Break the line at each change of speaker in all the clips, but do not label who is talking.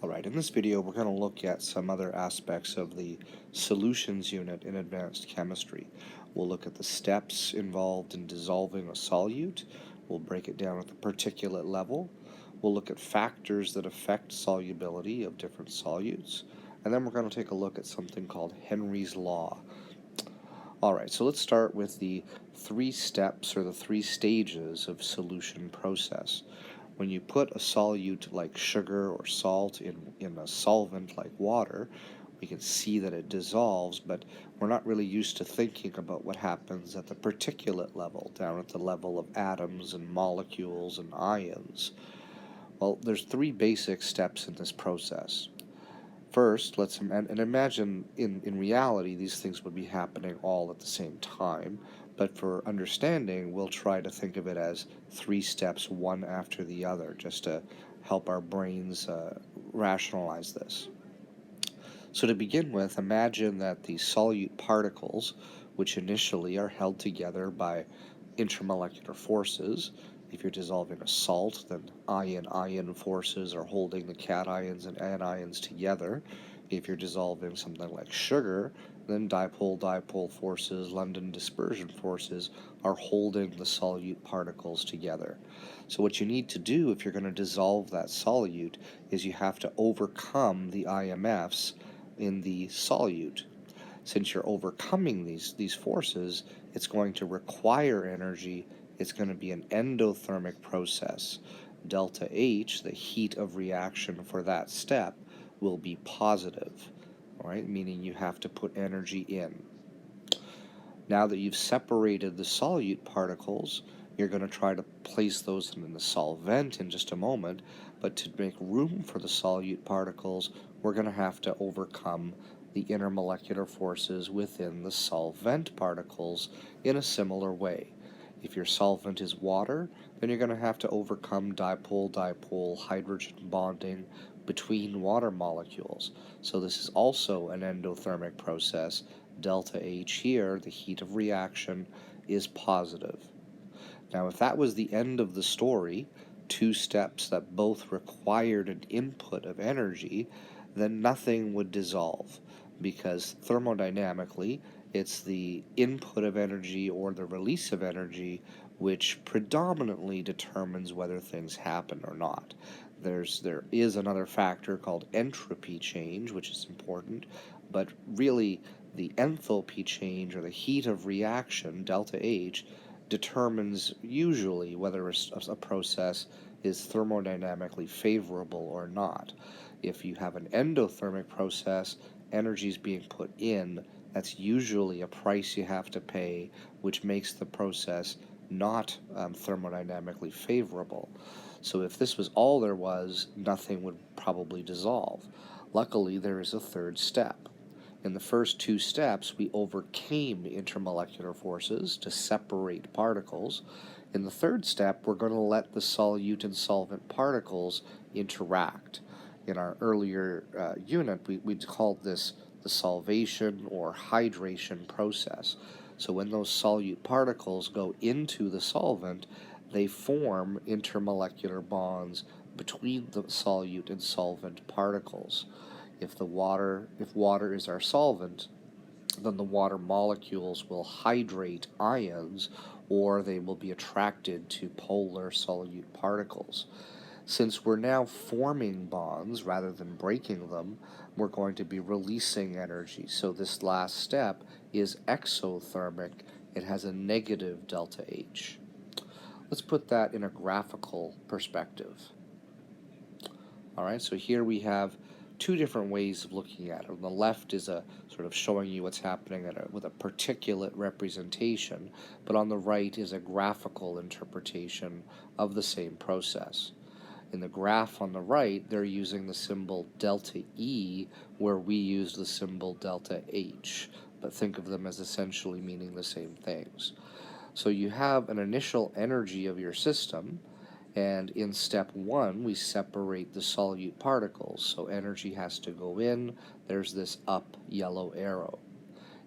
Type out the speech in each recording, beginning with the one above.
Alright, in this video we're going to look at some other aspects of the solutions unit in advanced chemistry. We'll look at the steps involved in dissolving a solute. We'll break it down at the particulate level. We'll look at factors that affect solubility of different solutes. And then we're going to take a look at something called Henry's Law. Alright, so let's start with the three steps or the three stages of solution process. When you put a solute like sugar or salt in a solvent like water, we can see that it dissolves, but we're not really used to thinking about what happens at the particulate level, down at the level of atoms and molecules and ions. Well, there's three basic steps in this process. First, let's imagine in reality these things would be happening all at the same time, but for understanding, we'll try to think of it as three steps, one after the other, just to help our brains rationalize this. So to begin with, imagine that the solute particles, which initially are held together by intermolecular forces. If you're dissolving a salt, then ion-ion forces are holding the cations and anions together. If you're dissolving something like sugar, then dipole-dipole forces, London dispersion forces are holding the solute particles together. So what you need to do if you're going to dissolve that solute is you have to overcome the IMFs in the solute. Since you're overcoming these forces, it's going to require energy. It's going to be an endothermic process. Delta H, the heat of reaction for that step, will be positive, all right, meaning you have to put energy in. Now that you've separated the solute particles, you're going to try to place those in the solvent in just a moment, but to make room for the solute particles, we're going to have to overcome the intermolecular forces within the solvent particles in a similar way. If your solvent is water, then you're going to have to overcome dipole-dipole hydrogen bonding between water molecules. So this is also an endothermic process. Delta H here, the heat of reaction, is positive. Now, if that was the end of the story, two steps that both required an input of energy, then nothing would dissolve, because thermodynamically, it's the input of energy or the release of energy which predominantly determines whether things happen or not. There is another factor called entropy change, which is important, but really the enthalpy change, or the heat of reaction, delta H, determines usually whether a process is thermodynamically favorable or not. If you have an endothermic process, energy is being put in, that's usually a price you have to pay, which makes the process not thermodynamically favorable. So if this was all there was, nothing would probably dissolve. Luckily, there is a third step. In the first two steps, we overcame intermolecular forces to separate particles. In the third step, we're going to let the solute and solvent particles interact. In our earlier unit, we called this the solvation or hydration process. So when those solute particles go into the solvent, they form intermolecular bonds between the solute and solvent particles. If water is our solvent, then the water molecules will hydrate ions, or they will be attracted to polar solute particles. Since we're now forming bonds rather than breaking them, we're going to be releasing energy. So this last step is exothermic. It has a negative delta H. Let's put that in a graphical perspective. All right, so here we have two different ways of looking at it. On the left is a sort of showing you what's happening with a particulate representation, but on the right is a graphical interpretation of the same process. In the graph on the right, they're using the symbol delta E, where we use the symbol delta H, but think of them as essentially meaning the same things. So you have an initial energy of your system, and in step one, we separate the solute particles. So energy has to go in. There's this up yellow arrow.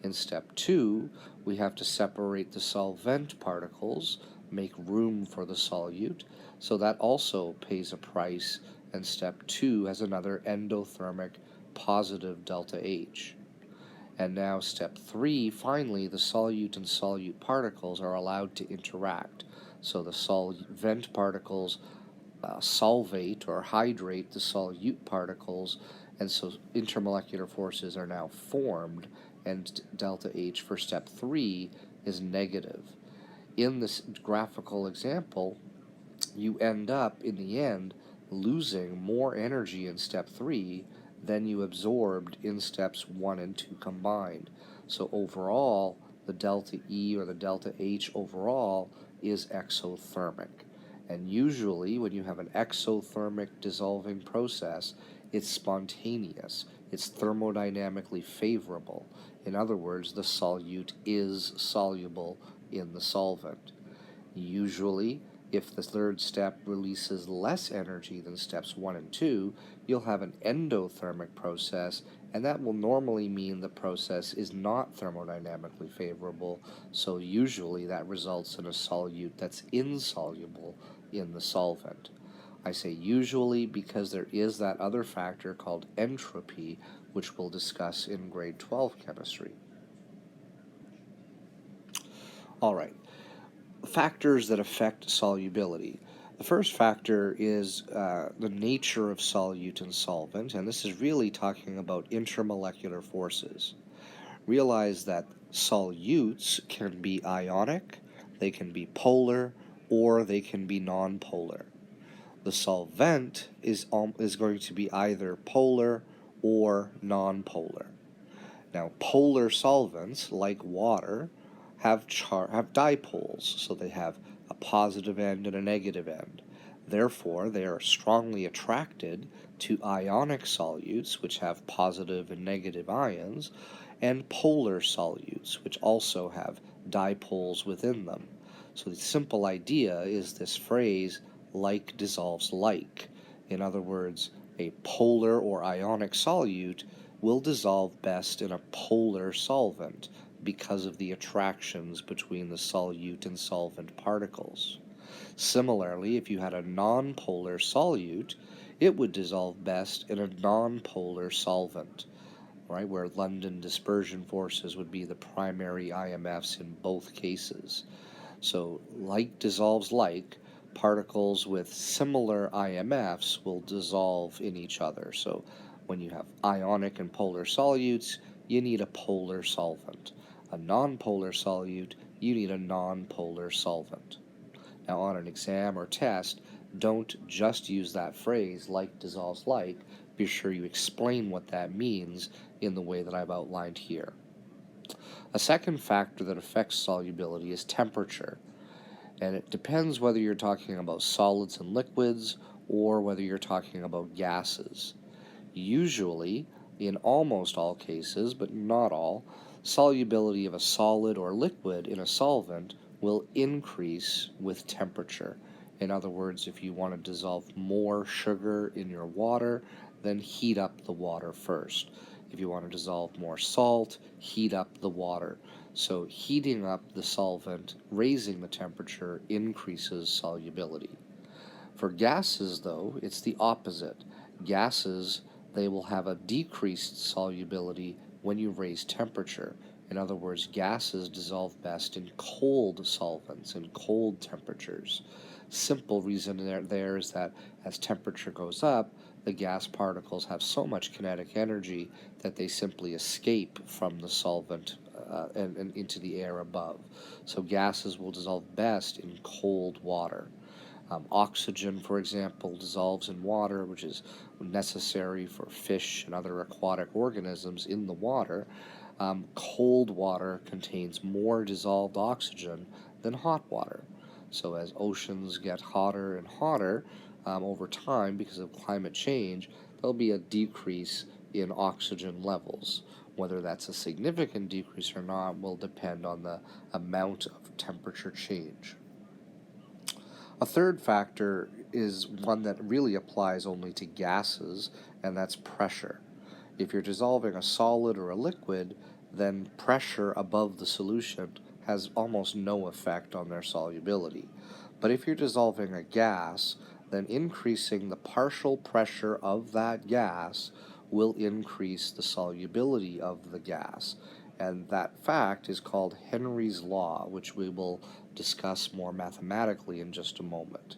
In step two, we have to separate the solvent particles, make room for the solute. So that also pays a price, and step 2 has another endothermic positive delta H. And now step 3, finally, the solute and solute particles are allowed to interact. So the solvent particles solvate or hydrate the solute particles, and so intermolecular forces are now formed, and delta H for step 3 is negative. In this graphical example, you end up, in the end, losing more energy in step 3 than you absorbed in steps 1 and 2 combined. So overall, the delta E or the delta H overall is exothermic. And usually, when you have an exothermic dissolving process, it's spontaneous. It's thermodynamically favorable. In other words, the solute is soluble in the solvent. Usually, if the third step releases less energy than steps 1 and 2, you'll have an endothermic process, and that will normally mean the process is not thermodynamically favorable, so usually that results in a solute that's insoluble in the solvent. I say usually because there is that other factor called entropy, which we'll discuss in grade 12 chemistry. All right. Factors that affect solubility. The first factor is the nature of solute and solvent, and this is really talking about intermolecular forces. Realize that solutes can be ionic, they can be polar, or they can be nonpolar. The solvent is going to be either polar or nonpolar. Now, polar solvents, like water, have dipoles, so they have a positive end and a negative end. Therefore, they are strongly attracted to ionic solutes, which have positive and negative ions, and polar solutes, which also have dipoles within them. So the simple idea is this phrase, like dissolves like. In other words, a polar or ionic solute will dissolve best in a polar solvent because of the attractions between the solute and solvent particles. Similarly, if you had a nonpolar solute, it would dissolve best in a nonpolar solvent, right, where London dispersion forces would be the primary IMFs in both cases. So, like dissolves like, particles with similar IMFs will dissolve in each other. So, when you have ionic and polar solutes, you need a polar solvent. A nonpolar solute, you need a nonpolar solvent. Now, on an exam or test, don't just use that phrase, like dissolves like. Be sure you explain what that means in the way that I've outlined here. A second factor that affects solubility is temperature. And it depends whether you're talking about solids and liquids or whether you're talking about gases. Usually, in almost all cases, but not all, solubility of a solid or liquid in a solvent will increase with temperature. In other words, if you want to dissolve more sugar in your water, then heat up the water first. If you want to dissolve more salt, heat up the water. So heating up the solvent, raising the temperature, increases solubility. For gases, though, it's the opposite. Gases, they will have a decreased solubility when you raise temperature. In other words, gases dissolve best in cold solvents, in cold temperatures. Simple reason there is that as temperature goes up, the gas particles have so much kinetic energy that they simply escape from the solvent and into the air above. So gases will dissolve best in cold water. Oxygen, for example, dissolves in water, which is necessary for fish and other aquatic organisms in the water. Cold water contains more dissolved oxygen than hot water. So as oceans get hotter and hotter over time because of climate change, there'll be a decrease in oxygen levels. Whether that's a significant decrease or not will depend on the amount of temperature change. A third factor is one that really applies only to gases, and that's pressure. If you're dissolving a solid or a liquid, then pressure above the solution has almost no effect on their solubility. But if you're dissolving a gas, then increasing the partial pressure of that gas will increase the solubility of the gas. And that fact is called Henry's law, which we will discuss more mathematically in just a moment.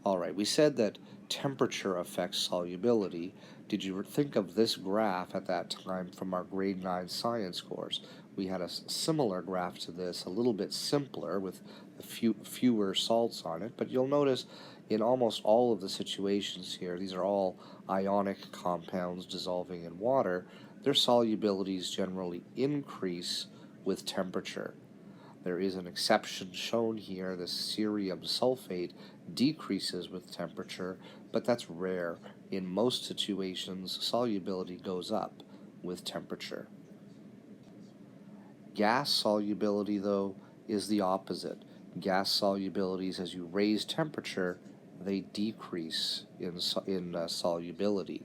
All right, we said that temperature affects solubility. Did you think of this graph at that time from our grade 9 science course? We had a similar graph to this, a little bit simpler with fewer salts on it, but you'll notice in almost all of the situations here, these are all ionic compounds dissolving in water, their solubilities generally increase with temperature. There is an exception shown here. The cerium sulfate decreases with temperature, but that's rare. In most situations, solubility goes up with temperature. Gas solubility, though, is the opposite. Gas solubilities, as you raise temperature, they decrease in solubility.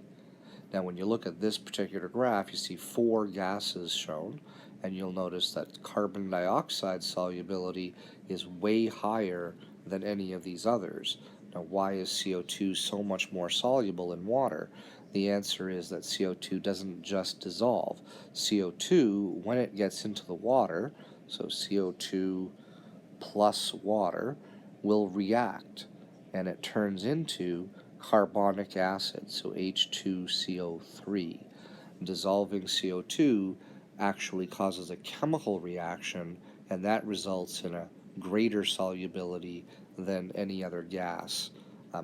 Now, when you look at this particular graph, you see 4 gases shown, and you'll notice that carbon dioxide solubility is way higher than any of these others. Now, why is CO2 so much more soluble in water? The answer is that CO2 doesn't just dissolve. CO2, when it gets into the water, so CO2 plus water, will react, and it turns into carbonic acid, so H2CO3. Dissolving CO2 actually causes a chemical reaction, and that results in a greater solubility than any other gas,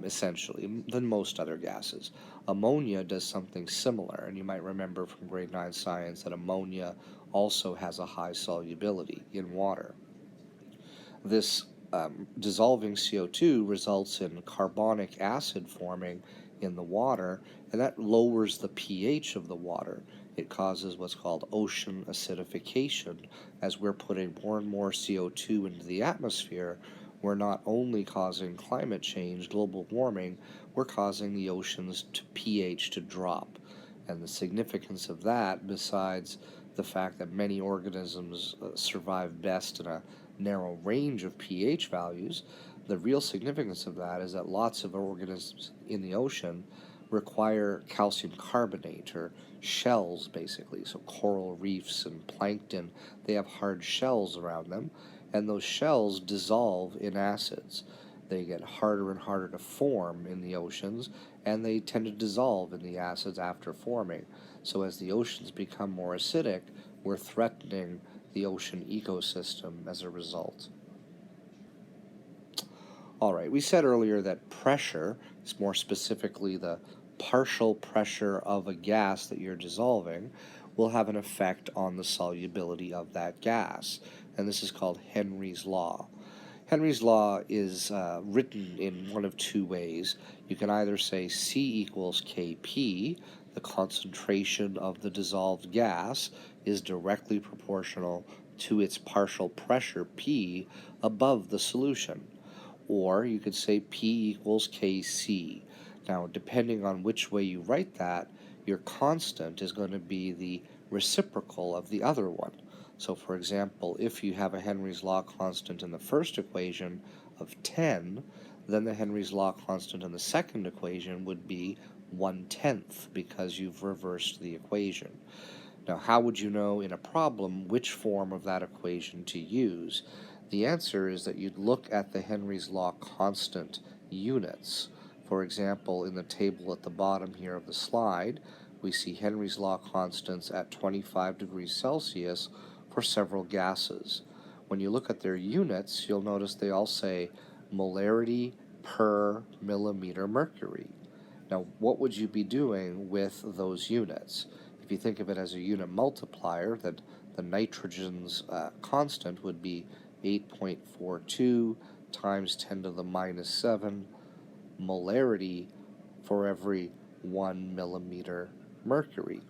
essentially, than most other gases. Ammonia does something similar, and you might remember from grade 9 science that ammonia also has a high solubility in water. This dissolving CO2 results in carbonic acid forming in the water, and that lowers the pH of the water. It causes what's called ocean acidification. As we're putting more and more CO2 into the atmosphere, we're not only causing climate change, global warming, we're causing the ocean's pH to drop. And the significance of that, besides the fact that many organisms survive best in a narrow range of pH values, the real significance of that is that lots of organisms in the ocean require calcium carbonate, or shells basically. So coral reefs and plankton, they have hard shells around them, and those shells dissolve in acids. They get harder and harder to form in the oceans, and they tend to dissolve in the acids after forming. So as the oceans become more acidic, we're threatening the ocean ecosystem as a result. All right, we said earlier that pressure, more specifically the partial pressure of a gas that you're dissolving, will have an effect on the solubility of that gas, and this is called Henry's law. Henry's law is written in one of two ways. You can either say C equals Kp, the concentration of the dissolved gas is directly proportional to its partial pressure P above the solution. Or you could say P equals Kc. Now, depending on which way you write that, your constant is going to be the reciprocal of the other one. So, for example, if you have a Henry's law constant in the first equation of 10, then the Henry's law constant in the second equation would be 1/10, because you've reversed the equation. Now, how would you know in a problem which form of that equation to use? The answer is that you'd look at the Henry's law constant units. For example, in the table at the bottom here of the slide, we see Henry's law constants at 25 degrees Celsius for several gases. When you look at their units, you'll notice they all say molarity per millimeter mercury. Now, what would you be doing with those units? If you think of it as a unit multiplier, then the nitrogen's constant would be 8.42 times 10 to the minus 7 molarity for every 1 millimeter mercury.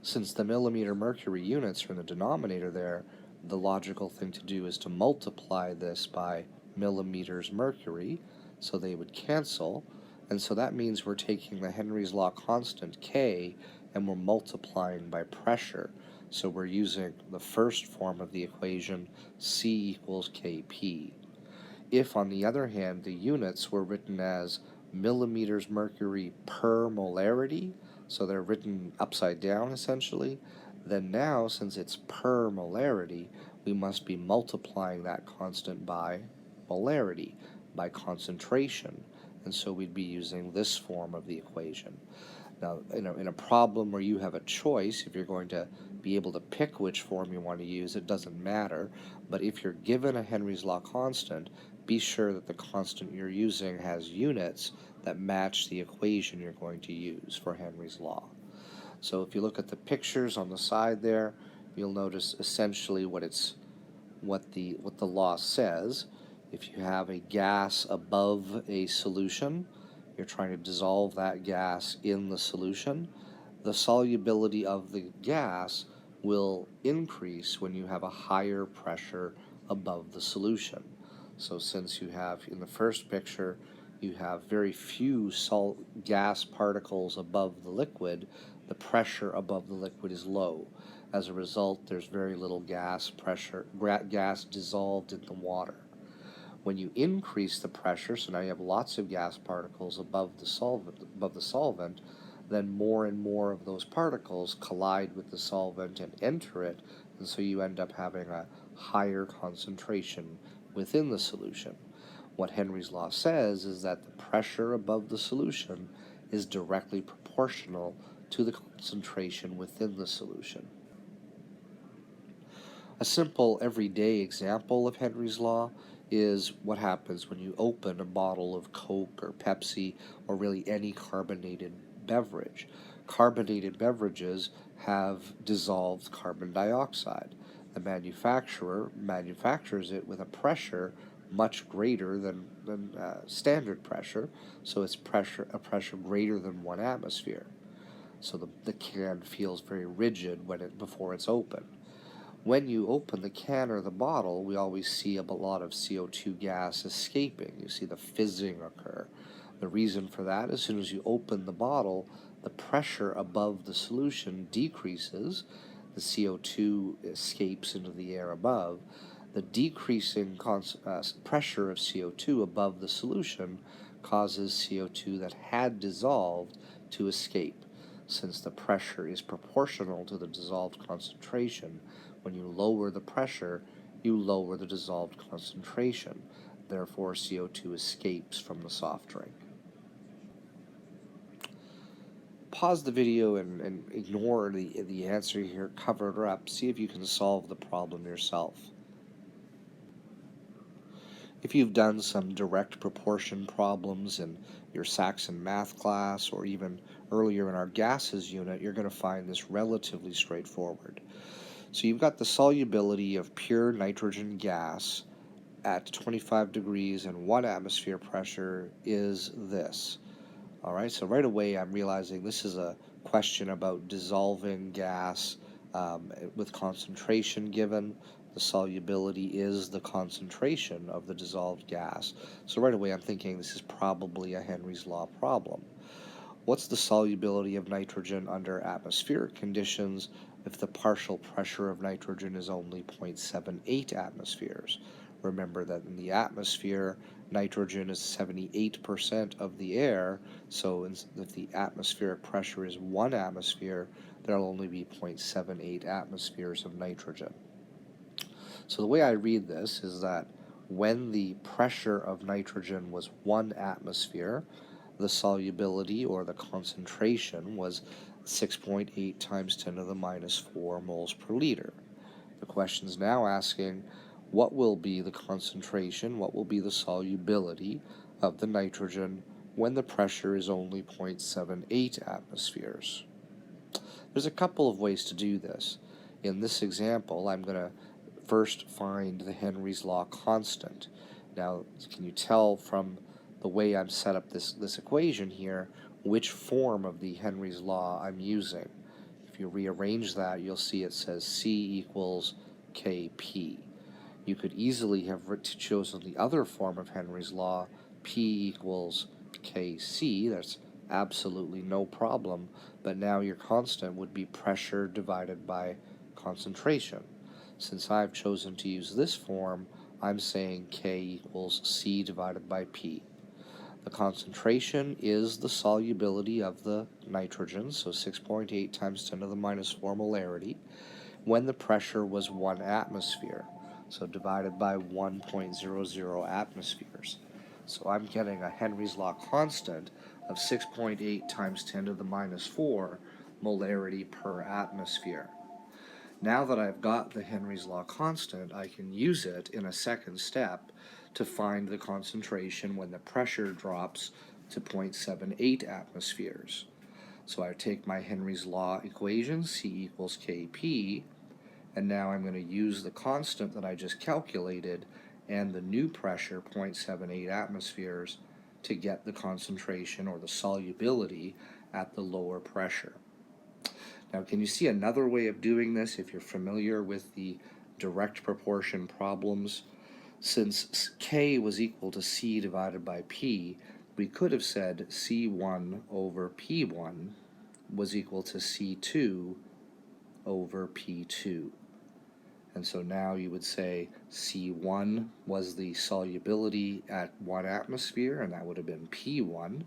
Since the millimeter mercury units are in the denominator there, the logical thing to do is to multiply this by millimeters mercury, so they would cancel, and so that means we're taking the Henry's law constant K and we're multiplying by pressure. So we're using the first form of the equation, C equals Kp. If, on the other hand, the units were written as millimeters mercury per molarity, so they're written upside down essentially, then now, since it's per molarity, we must be multiplying that constant by molarity, by concentration, and so we'd be using this form of the equation. Now, in a problem where you have a choice, if you're going to be able to pick which form you want to use, it doesn't matter. But if you're given a Henry's law constant, be sure that the constant you're using has units that match the equation you're going to use for Henry's law. So if you look at the pictures on the side there, you'll notice essentially what the law says. If you have a gas above a solution, you're trying to dissolve that gas in the solution, the solubility of the gas will increase when you have a higher pressure above the solution. So since you have, in the first picture, you have very few gas particles above the liquid, the pressure above the liquid is low. As a result, there's very little gas dissolved in the water. When you increase the pressure, so now you have lots of gas particles above the solvent, then more and more of those particles collide with the solvent and enter it, and so you end up having a higher concentration within the solution. What Henry's law says is that the pressure above the solution is directly proportional to the concentration within the solution. A simple everyday example of Henry's law is what happens when you open a bottle of Coke or Pepsi or really any carbonated beverage. Carbonated beverages have dissolved carbon dioxide. The manufacturer manufactures it with a pressure much greater than standard pressure, so it's a pressure greater than 1 atmosphere. So the can feels very rigid before it's open. When you open the can or the bottle, we always see a lot of CO2 gas escaping. You see the fizzing occur. The reason for that, as soon as you open the bottle, the pressure above the solution decreases. The CO2 escapes into the air above. The decreasing pressure of CO2 above the solution causes CO2 that had dissolved to escape. Since the pressure is proportional to the dissolved concentration, when you lower the pressure, you lower the dissolved concentration. Therefore, CO2 escapes from the soft drink. Pause the video and ignore the answer here, cover it up. See if you can solve the problem yourself. If you've done some direct proportion problems in your Saxon math class or even earlier in our gases unit, you're going to find this relatively straightforward. So you've got the solubility of pure nitrogen gas at 25 degrees and 1 atmosphere pressure is this. All right, so right away I'm realizing this is a question about dissolving gas with concentration given. The solubility is the concentration of the dissolved gas. So right away I'm thinking this is probably a Henry's law problem. What's the solubility of nitrogen under atmospheric conditions if the partial pressure of nitrogen is only 0.78 atmospheres? Remember that in the atmosphere, nitrogen is 78% of the air, so if the atmospheric pressure is 1 atmosphere, there will only be 0.78 atmospheres of nitrogen. So the way I read this is that when the pressure of nitrogen was 1 atmosphere, the solubility or the concentration was 6.8 times 10 to the minus 4 moles per liter. The question is now asking, what will be the concentration, what will be the solubility of the nitrogen when the pressure is only 0.78 atmospheres? There's a couple of ways to do this. In this example, I'm going to first find the Henry's law constant. Now, can you tell from the way I'm set up this equation here which form of the Henry's law I'm using? If you rearrange that, you'll see it says C equals Kp. You could easily have chosen the other form of Henry's law, P equals Kc. That's absolutely no problem, but now your constant would be pressure divided by concentration. Since I've chosen to use this form, I'm saying K equals C divided by P. The concentration is the solubility of the nitrogen, so 6.8 times 10 to the minus 4 molarity, when the pressure was 1 atmosphere, so divided by 1.00 atmospheres. So I'm getting a Henry's law constant of 6.8 times 10 to the minus 4 molarity per atmosphere. Now that I've got the Henry's law constant, I can use it in a second step to find the concentration when the pressure drops to 0.78 atmospheres. So I take my Henry's law equation, C equals Kp, and now I'm going to use the constant that I just calculated and the new pressure, 0.78 atmospheres, to get the concentration or the solubility at the lower pressure. Now, can you see another way of doing this if you're familiar with the direct proportion problems? Since K was equal to C divided by P, we could have said C1 over P1 was equal to C2 over P2. And so now you would say C1 was the solubility at 1 atmosphere, and that would have been P1,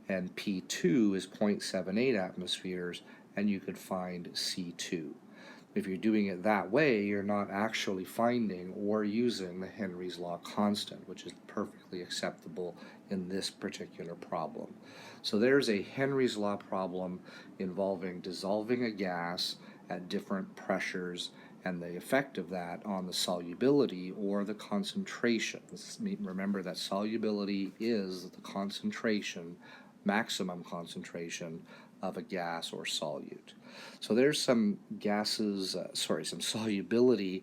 and P2 is 0.78 atmospheres, and you could find C2. If you're doing it that way, you're not actually finding or using the Henry's law constant, which is perfectly acceptable in this particular problem. So there's a Henry's law problem involving dissolving a gas at different pressures and the effect of that on the solubility or the concentration. Remember that solubility is the concentration, maximum concentration of a gas or solute. So there's some some solubility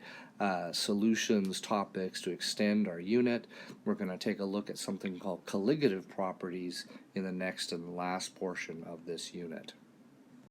solutions topics to extend our unit. We're going to take a look at something called colligative properties in the next and last portion of this unit.